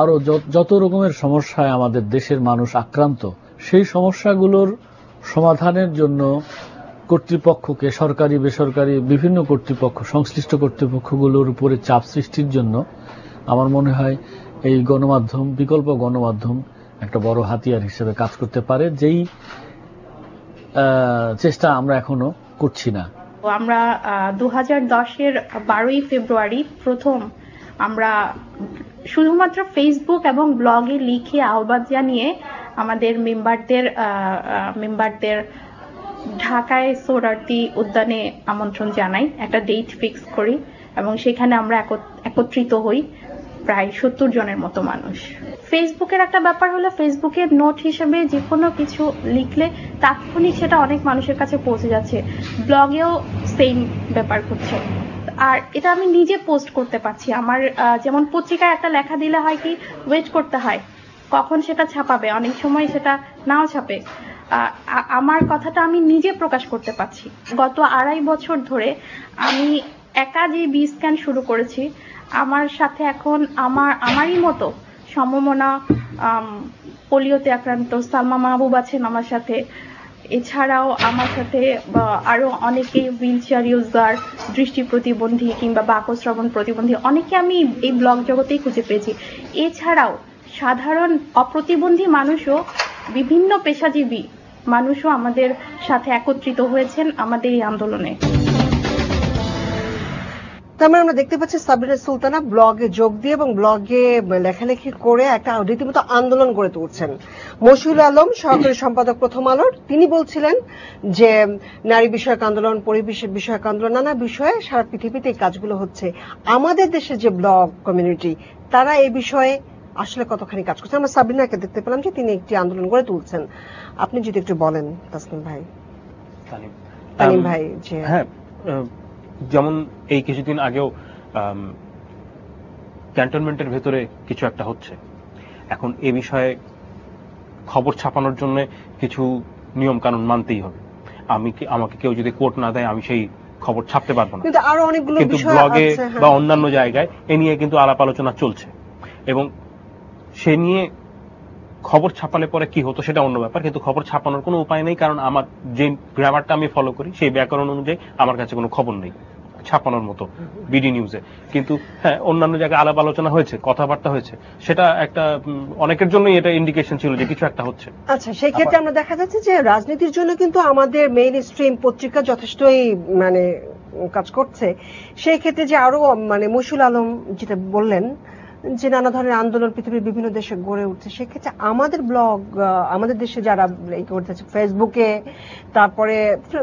[SPEAKER 13] আরো যত রকমের সমস্যায় আমাদের দেশের মানুষ আক্রান্ত, সেই সমস্যাগুলোর সমাধানের জন্য কর্তৃপক্ষকে, সরকারি বেসরকারি বিভিন্ন কর্তৃপক্ষ, সংশ্লিষ্ট কর্তৃপক্ষগুলোর উপরে চাপ সৃষ্টির জন্য আমার মনে হয় এই গণমাধ্যম, বিকল্প গণমাধ্যম একটা বড় হাতিয়ার হিসেবে কাজ করতে পারে, যেই চেষ্টা আমরা এখনো করছি না।
[SPEAKER 14] আমরা 2010-এর 12ই ফেব্রুয়ারি প্রথম আমরা শুধুমাত্র ফেসবুক এবং ব্লগে লিখে আহ্বান জানিয়ে আমাদের মেম্বারদের ঢাকায় সোহরাওয়ার্দী উদ্যানে আমন্ত্রণ জানাই, একটা ডেট ফিক্স করি এবং সেখানে আমরা একত্রিত হই প্রায় 70 জনের মতো মানুষ। ফেসবুকের একটা ব্যাপার হলো, ফেসবুকের নোট হিসেবে যে কোনো কিছু লিখলে তাৎক্ষণিক সেটা অনেক মানুষের কাছে পৌঁছে যাচ্ছে, ব্লগেও সেম ব্যাপার ঘটছে। আর এটা আমি নিজে পোস্ট করতে পারছি। আমার যেমন পত্রিকায় একটা লেখা দিলে হয় কি ওয়েট করতে হয় কখন সেটা ছাপাবে, অনেক সময় সেটা নাও ছাপে। আমার কথাটা আমি নিজে প্রকাশ করতে পারছি। গত 2.5 বছর ধরে আমি একা যে বি-স্ক্যান শুরু করেছি, আমার সাথে এখন আমারই মতো সমমনা পোলিওতে আক্রান্ত সালমা মাহবুব আছেন আমার সাথে। এছাড়াও আমার সাথে আরো অনেকে হুইল চেয়ার ইউজার, দৃষ্টি প্রতিবন্ধী কিংবা বাকশ্রবণ প্রতিবন্ধী, অনেকে আমি এই ব্লগ জগতেই খুঁজে পেয়েছি। এছাড়াও সাধারণ অপ্রতিবন্ধী মানুষও, বিভিন্ন পেশাজীবী মানুষও আমাদের সাথে একত্রিত হয়েছেন আমাদের এই আন্দোলনে।
[SPEAKER 1] তার মানে আমরা দেখতে পাচ্ছি সাবরিনা সুলতানা ব্লগে যোগ দিয়ে এবং ব্লগে লেখালেখি করে একটা রীতিমতো আন্দোলন গড়ে তুলছেন। মশিউল আলম সহকারী সম্পাদক প্রথম আলোর, তিনি বলছিলেন যে নারী বিষয়ক আন্দোলন, পরিবেশ বিষয়ক আন্দোলন, নানা বিষয়ে সারা পৃথিবীতে এই কাজগুলো হচ্ছে। আমাদের দেশের যে ব্লগ কমিউনিটি তারা এই বিষয়ে আসলে কতখানি কাজ করছে? আমরা সাবরিনাকে দেখতে পেলাম যে তিনি একটি আন্দোলন গড়ে তুলছেন। আপনি যদি একটু বলেন তাসনিম ভাই। তানিম ভাই, যে
[SPEAKER 5] হ্যাঁ, যেমন এই কিছুদিন আগেও ক্যান্টনমেন্টের ভেতরে কিছু একটা হচ্ছে, এখন এ বিষয়ে খবর ছাপানোর জন্য কিছু নিয়ম কানুন মানতেই হবে। আমাকে কেউ যদি কোর্ট না দেয় আমি সেই খবর ছাপতে পারবো না,
[SPEAKER 1] কিন্তু আরো অনেকগুলো
[SPEAKER 5] কিন্তু ব্লগে বা অন্যান্য জায়গায় এ নিয়ে কিন্তু আলাপ আলোচনা চলছে, এবং সে নিয়ে খবর ছাপালে পরে কি হতো সেটা অন্য ব্যাপার, কিন্তু খবর ছাপানোর কোনো উপায় নেই, কারণ আমার যে গ্রামারটা আমি ফলো করি সেই ব্যাকরণ অনুযায়ী আমার কাছে কোনো খবর নেই ছাপানোর মতো বিডি নিউজে। কিন্তু হ্যাঁ, অন্যান্য জায়গায় আলাপ আলোচনা হয়েছে, কথাবার্তা হয়েছে, সেটা একটা অনেকের জন্যই এটা ইন্ডিকেশন ছিল যে কিছু একটা হচ্ছে।
[SPEAKER 1] আচ্ছা, সেই ক্ষেত্রে আমরা দেখা যাচ্ছে যে রাজনীতির জন্য কিন্তু আমাদের মেইন স্ট্রিম পত্রিকা যথেষ্টই মানে কাজ করছে। সেই ক্ষেত্রে যে আরো মানে মশিউল আলম যেটা বললেন যে নানা ধরনের আন্দোলন পৃথিবীর বিভিন্ন দেশে গড়ে উঠছে, সেক্ষেত্রে আমাদের ব্লগ, আমাদের দেশে যারা এই করতেছে ফেসবুকে, তারপরে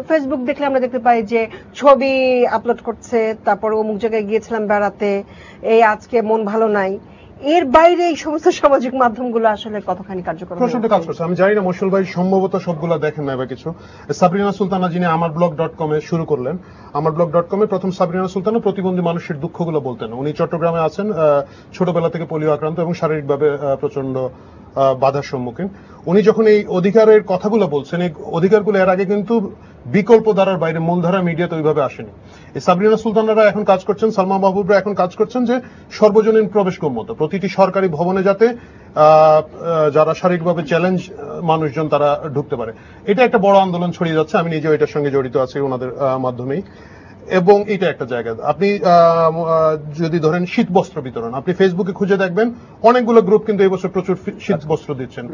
[SPEAKER 1] ফেসবুক দেখলে আমরা দেখতে পাই যে ছবি আপলোড করছে, তারপরে অমুক জায়গায় গিয়েছিলাম বেড়াতে, এই আজকে মন ভালো নাই, এর বাইরে এই সমস্ত সামাজিক মাধ্যমগুলো আসলে কতখানি কার্যকর
[SPEAKER 2] প্রচন্ড কাজ করছে। আমি জানি না মশিউল ভাই সম্ভবত সবগুলো দেখেন না বা কিছু। সাবরিনা সুলতানা যিনি আমারব্লগ.com এ শুরু করলেন, আমারব্লগ.com এ প্রথম সাবরিনা সুলতানা প্রতিবন্ধী মানুষের দুঃখগুলো বলতেন। উনি চট্টগ্রামে আছেন, ছোটবেলা থেকে পোলিও আক্রান্ত এবং শারীরিকভাবে প্রচন্ড বাধার সম্মুখীন। উনি যখন এই অধিকারের কথাগুলো বলছেন, এই অধিকারগুলো এর আগে কিন্তু বিকল্প ধারার বাইরে মূলধারা মিডিয়াতে ওইভাবে আসেনি। এই সাবরিনা সুলতানারা এখন কাজ করছেন, সালমা মাহবুবরা এখন কাজ করছেন যে সর্বজনীন প্রবেশগম্যত, প্রতিটি সরকারি ভবনে যাতে যারা শারীরিকভাবে চ্যালেঞ্জ মানুষজন তারা ঢুকতে পারে। এটা একটা বড় আন্দোলন ছড়িয়ে যাচ্ছে, আমি নিজেও এটার সঙ্গে জড়িত আছি ওনাদের মাধ্যমেই। এবং এটা একটা জায়গা, আপনি যদি ধরেন শীত বস্ত্র বিতরণ, আপনি ফেসবুকে খুঁজে দেখবেন অনেকগুলো গ্রুপ কিন্তু এই বছর প্রচুর শীত বস্ত্র দিচ্ছেন।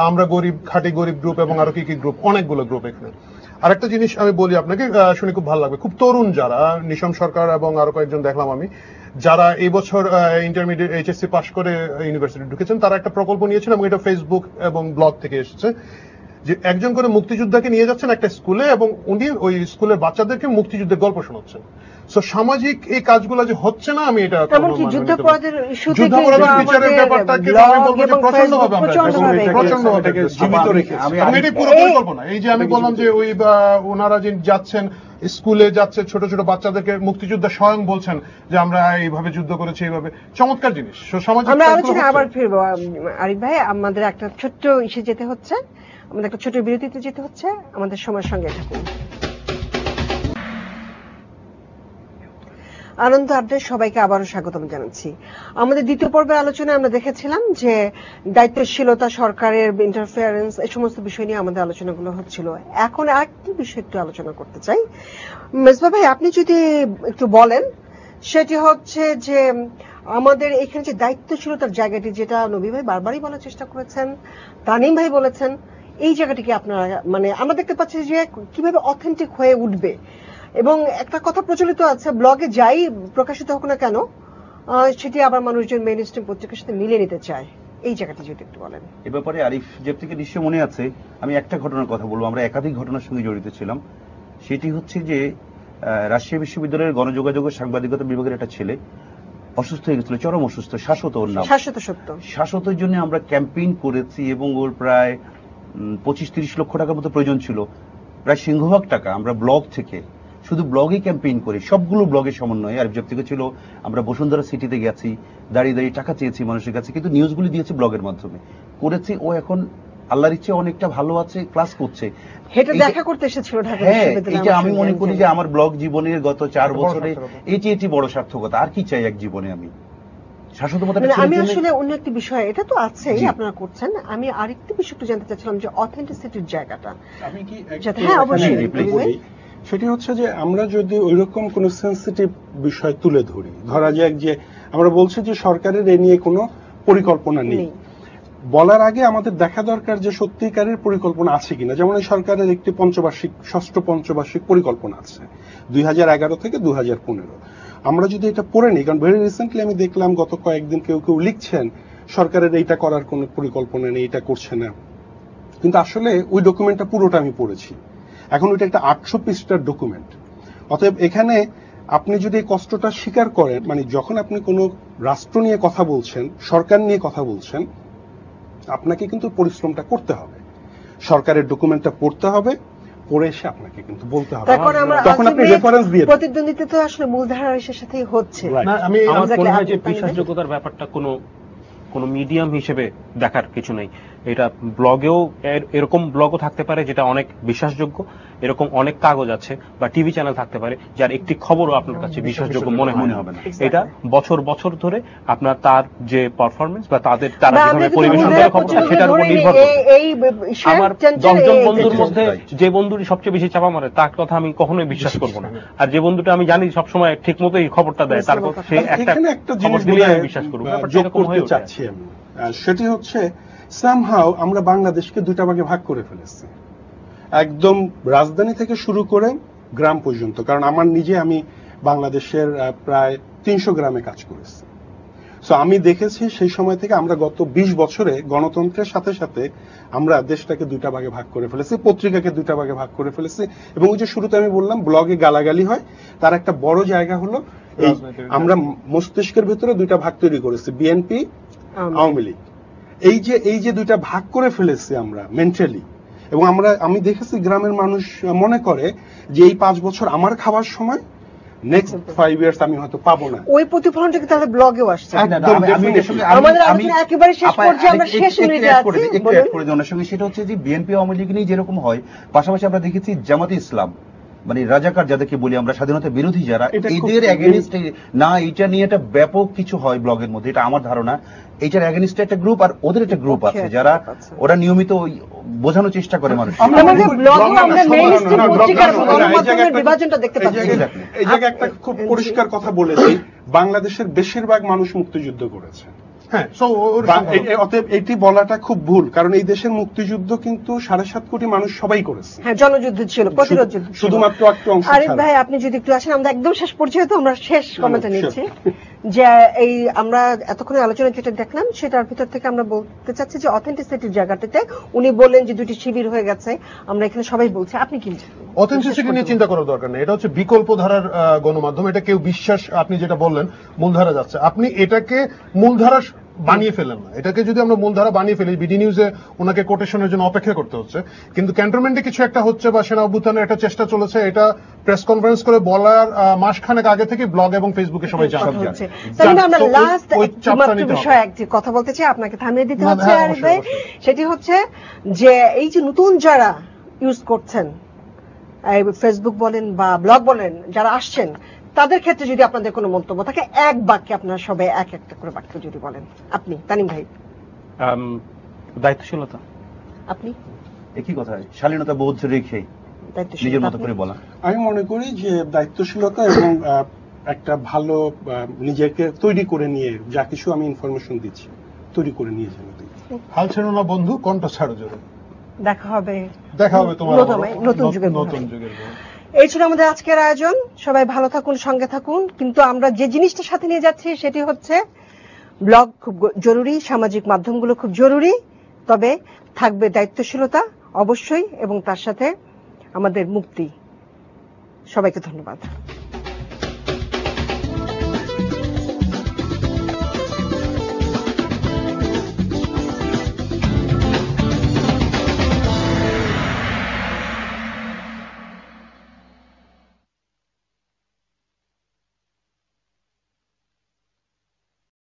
[SPEAKER 2] আমরা গরিব, খাঁটি গরিব গ্রুপ এবং আরো কি কি গ্রুপ, অনেকগুলো গ্রুপ এখানে। আরেকটা জিনিস আমি বলি আপনাকে, শুনে খুব ভালো লাগবে, খুব তরুণ যারা, নিশম সরকার এবং আরো কয়েকজন দেখলাম আমি, যারা এই বছর ইন্টারমিডিয়েট এইচএসসি পাশ করে ইউনিভার্সিটি ঢুকেছেন, তারা একটা প্রকল্প নিয়েছেন এবং এটা ফেসবুক এবং ব্লগ থেকে এসেছে, যে একজন করে মুক্তিযোদ্ধাকে নিয়ে যাচ্ছেন একটা স্কুলে এবং উনি ওই স্কুলের বাচ্চাদেরকে মুক্তিযুদ্ধের গল্প শোনাচ্ছেন। সো সামাজিক এই কাজগুলো যে হচ্ছে না, আমি এটা
[SPEAKER 1] এমনকি যুদ্ধাপরাধের ইস্যু থেকে
[SPEAKER 2] যুদ্ধাপরাধের বিচারের ব্যাপারটাকে আমি বলবো যে প্রচন্ডভাবে আমরা জীবিত রেখেছি। আমি এটাই পুরো পরিকল্পনা। এই যে আমি বললাম যে ওই ওনারা যে যাচ্ছেন স্কুলে, যাচ্ছে ছোট ছোট বাচ্চাদেরকে মুক্তিযোদ্ধা স্বয়ং বলছেন যে আমরা এইভাবে যুদ্ধ করেছি, এইভাবে চমৎকার জিনিস।
[SPEAKER 1] আমরা আলোচনা আবার ফিরবো আরিফ ভাই, আমাদের একটা ছোট্ট ইস্যু যেতে হচ্ছে, আমাদের একটা ছোট বিরতিতে যেতে হচ্ছে, আমাদের সময়ের সঙ্গে থাকুন। আনন্দ আড্ডায় সবাইকে আবারও স্বাগতম জানাচ্ছি। আমাদের দ্বিতীয় পর্বের আলোচনায় আমরা দেখেছিলাম যে দায়িত্বশীলতা, সরকারের ইন্টারফেয়ারেন্স, এই সমস্ত বিষয় নিয়ে আমাদের আলোচনাগুলো হচ্ছিল। এখন আরেকটি বিষয় একটু আলোচনা করতে চাই। মেজবা ভাই, আপনি যদি একটু বলেন, সেটি হচ্ছে যে আমাদের এখানে যে দায়িত্বশীলতার জায়গাটি, যেটা নবী ভাই বারবারই বলার চেষ্টা করেছেন, তানিম ভাই বলেছেন, এই জায়গাটিকে আপনারা মানে আমরা দেখতে পাচ্ছি যে কিভাবে অথেন্টিক হয়ে উঠবে। এবং একটা কথা প্রচলিত আছে, ব্লগে যাই প্রকাশিত হোক না কেন সেটি আবার মানুষজন মেইন স্ট্রিম পত্রিকার সাথে মিলিয়ে নিতে চায়, এই জায়গাটি যদি একটু বলেন।
[SPEAKER 4] এ ব্যাপারে আরিফ জেব থেকে নিশ্চয় মনে আছে, আমি একটা ঘটনার কথা বলবো, আমরা একাধিক ঘটনার সঙ্গে জড়িত ছিলাম। সেটি হচ্ছে যে রাজশাহী বিশ্ববিদ্যালয়ের গণযোগাযোগ ও সাংবাদিকতা বিভাগের একটা ছেলে অসুস্থ হয়ে গেছিল, চরম অসুস্থ, শাশ্বত ওর নাম, শাশ্বতের জন্য আমরা ক্যাম্পেইন করেছি এবং ওর প্রায় 25-30 লক্ষ টাকার মতো প্রয়োজন ছিল, প্রায় সিংহভাগ টাকা আমরা ব্লগ থেকে, শুধু ব্লগে ক্যাম্পেইন করি, সবগুলো ব্লগের সমন্বয়ে। আর জব থেকে ছিল আমরা বসুন্ধরা সিটিতে গেছি, দাঁড়িয়ে দাঁড়িয়ে টাকা চেয়েছি মানুষের কাছে, কিন্তু নিউজগুলি দিয়েছি ব্লগের মাধ্যমে করেছি। ও এখন আল্লাহর ইচ্ছে অনেকটা ভালো আছে, ক্লাস করছে।
[SPEAKER 1] দেখা করতে এসেছিল ঢাকা
[SPEAKER 4] বিশ্ববিদ্যালয়ে। এটা আমি মনে করি যে আমার ব্লগ জীবনের গত 4 বছরে এটি বড় সার্থকতা। আর কি চাই এক জীবনে আমি?
[SPEAKER 1] আমি আসলে অন্য একটি বিষয়, এটা তো আছেই আপনারা করছেন, আমি আরেকটি বিষয় একটু জানতে চাচ্ছিলাম যে অথেন্টিসিটির জায়গাটা।
[SPEAKER 3] আমি কি
[SPEAKER 1] হ্যাঁ অবশ্যই,
[SPEAKER 3] সেটি হচ্ছে যে আমরা যদি ওইরকম কোন সেন্সিটিভ বিষয় তুলে ধরি, ধরা যাক যে আমরা বলছি যে সরকারের এ নিয়ে কোনো পরিকল্পনা নেই, বলার আগে আমাদের দেখা দরকার যে সত্যিকারের পরিকল্পনা আছে কিনা। যেমন এই সরকারের একটি ষষ্ঠ পঞ্চবার্ষিক পরিকল্পনা আছে 2011 থেকে 2015। আমরা যদি এটা পড়ে নিই, কারণ ভেরি রিসেন্টলি আমি দেখলাম গত কয়েকদিন কেউ কেউ লিখছেন সরকারের এইটা করার কোনো পরিকল্পনা নেই, এটা করছে না, কিন্তু আসলে ওই ডকুমেন্টটা পুরোটা আমি পড়েছি। এখন ওইটা একটা 800 পৃষ্ঠার ডকুমেন্ট। অতএব এখানে আপনি যদি এই কষ্টটা স্বীকার করেন, মানে যখন আপনি কোনো রাষ্ট্র নিয়ে কথা বলছেন, সরকার নিয়ে কথা বলছেন, আপনাকে কিন্তু পরিশ্রমটা করতে হবে, সরকারের ডকুমেন্টটা পড়তে হবে, পড়ে এসে আপনাকে কিন্তু বলতে হবে, তখন আপনি রেফারেন্স দিয়ে
[SPEAKER 1] প্রতিদ্বন্দ্বিতা তো আসলে মূলধারার সাথেই হচ্ছে।
[SPEAKER 5] আমার মনে হয় যে বিশ্বাসযোগ্যতার ব্যাপারটা কোনো মিডিয়াম হিসেবে দেখার কিছু নেই। এটা ব্লগেও এরকম ব্লগও থাকতে পারে যেটা অনেক বিশ্বাসযোগ্য, এরকম অনেক কাগজ আছে বা টিভি চ্যানেল থাকতে পারে যার একটি খবরও আপনার কাছে বিশ্বাসযোগ্য মনে হবে না। এটা বছর বছর ধরে আপনার তার যে পারফরমেন্স বা তারা যেভাবে পরিবেশন করে খবরটা সেটার উপর নির্ভর করে। আমার 10 জন বন্ধুর মধ্যে যে বন্ধুটি সবচেয়ে বেশি চাপা মারে তার কথা আমি কখনোই বিশ্বাস করব না, আর যে বন্ধুটা আমি জানি সবসময় ঠিক মতো এই খবরটা দেয় তার কথা সে একটা
[SPEAKER 3] জিনিস বলে আমি বিশ্বাস করব। যোগ করতে চাচ্ছি আমি, সেটি হচ্ছে সামহাউ আমরা বাংলাদেশকে দুইটা ভাগে ভাগ করে ফেলেছি, একদম রাজধানী থেকে শুরু করে গ্রাম পর্যন্ত। কারণ আমি বাংলাদেশের প্রায় 300 গ্রামে কাজ করেছি। সো আমি দেখেছি সেই সময় থেকে আমরা গত 20 বছরে গণতন্ত্রের সাথে সাথে আমরা দেশটাকে দুইটা ভাগে ভাগ করে ফেলেছি, পত্রিকাকে দুইটা ভাগে ভাগ করে ফেলেছি। এবং ওই যে শুরুতে আমি বললাম ব্লগে গালাগালি হয়, তার একটা বড় জায়গা হলো আমরা মস্তিষ্কের ভিতরে দুইটা ভাগ তৈরি করেছি, বিএনপি, আওয়ামী লীগ। এই যে দুইটা ভাগ করে ফেলেছি আমরা মেন্টালি। এবং আমি দেখেছি গ্রামের মানুষ মনে করে যে এই 5 বছর আমার খাবার সময়, নেক্সট 5 ইয়ার্স আমি হয়তো পাবো না।
[SPEAKER 1] ওই প্রতিফলনটা কি তাহলে ব্লগেও আসছে? আমাদের আলোচনা একেবারে শেষ পর্যায়ে, আমরা শেষ মিনিটে আছি।
[SPEAKER 4] সেটা হচ্ছে যে বিএনপি আওয়ামী লীগ নিয়ে যেরকম হয়, পাশাপাশি আমরা দেখেছি জামাতে ইসলাম মানে রাজাকার যাদেরকে বলি আমরা, স্বাধীনতা বিরোধী যারা, এদের এগেইনস্টে না এটা নিয়ে একটা ব্যাপক কিছু হয় ব্লগের মধ্যে, এটা আমার ধারণা। এইটার এগেইনস্টে একটা গ্রুপ আর ওদের একটা গ্রুপ আছে যারা ওরা নিয়মিত বোঝানোর চেষ্টা করে মানুষ।
[SPEAKER 3] এই জায়গায় একটা খুব পরিষ্কার কথা বলেছি, বাংলাদেশের বেশিরভাগ মানুষ মুক্তিযুদ্ধ করেছে। হ্যাঁ, অতএব এটি বলাটা খুব ভুল, কারণ এই দেশের মুক্তিযুদ্ধ কিন্তু 7.5 কোটি মানুষ সবাই করেছে।
[SPEAKER 1] হ্যাঁ, জনযুদ্ধ ছিল, প্রতিরোধ যুদ্ধ,
[SPEAKER 3] শুধুমাত্র একটা অংশ।
[SPEAKER 1] আরিফ ভাই আপনি যদি একটু আসেন, আমরা একদম শেষ পর্যায়ে, তো আমরা শেষ কমেন্টে নিচ্ছি যে এই আমরা এতক্ষণ আলোচনা যেটা দেখলাম সেটার ভিতর থেকে আমরা বলতে চাচ্ছি যে অথেন্টিসিটির জায়গাটিতে উনি বললেন যে 2টি শিবির হয়ে গেছে, আমরা এখানে সবাই বলছি, আপনি কি
[SPEAKER 2] অথেন্টিসিটি নিয়ে চিন্তা করার দরকার নেই। এটা হচ্ছে বিকল্প ধারার গণমাধ্যম, এটা কেউ বিশ্বাস, আপনি যেটা বললেন মূলধারা যাচ্ছে, আপনি এটাকে মূলধারা বানিয়ে ফেলেন না। এটাকে যদি আমরা মূলধারা বানিয়ে ফেলি, বিডি নিউজে ওনাকে কোটেশনের জন্য অপেক্ষা করতে হচ্ছে, কিন্তু ক্যান্টনমেন্টে কিছু একটা হচ্ছে বা সেনা অভ্যুত্থানের একটা চেষ্টা চলেছে, এটা প্রেস কনফারেন্স করে বলার মাসখানেক আগে থেকে ব্লগ এবং ফেসবুকে সবাই জানছে।
[SPEAKER 1] আমরা লাস্ট বিষয় একটি কথা বলতে চাই, আপনাকে থামিয়ে দিতে হচ্ছে আরিফ ভাই, সেটি হচ্ছে যে এই যে নতুন যারা ইউজ করছেন ফেসবুক বলেন বা ব্লগ বলেন, যারা আসছেন, তাদের ক্ষেত্রে যদি আপনাদের কোনো মন্তব্য থাকে, এক বাক্যে আপনারা সবাই এক একটা করে বাক্য যদি বলেন। আপনি তানিম ভাই।
[SPEAKER 5] দায়িত্বশীলতা।
[SPEAKER 1] আপনি?
[SPEAKER 4] একই কথা, শালীনতা বোধ রেখে নিজের মতো করে বলা।
[SPEAKER 3] আমি মনে করি যে দায়িত্বশীলতা এবং একটা ভালো নিজেকে তৈরি করে নিয়ে যা কিছু আমি ইনফরমেশন দিচ্ছি তৈরি করে নিয়ে যাবো।
[SPEAKER 2] হাল ছেড়ো না বন্ধু, কণ্ঠ ছাড়ো জোরে।
[SPEAKER 1] দেখা হবে
[SPEAKER 2] তোমার
[SPEAKER 1] নতুন যুগের। এই ছিল আমাদের আজকের আয়োজন। সবাই ভালো থাকুন, সঙ্গে থাকুন। কিন্তু আমরা যে জিনিসটা সাথে নিয়ে যাচ্ছি সেটি হচ্ছে ব্লগ খুব জরুরি, সামাজিক মাধ্যমগুলো খুব জরুরি, তবে থাকবে দায়িত্বশীলতা অবশ্যই, এবং তার সাথে আমাদের মুক্তি। সবাইকে ধন্যবাদ।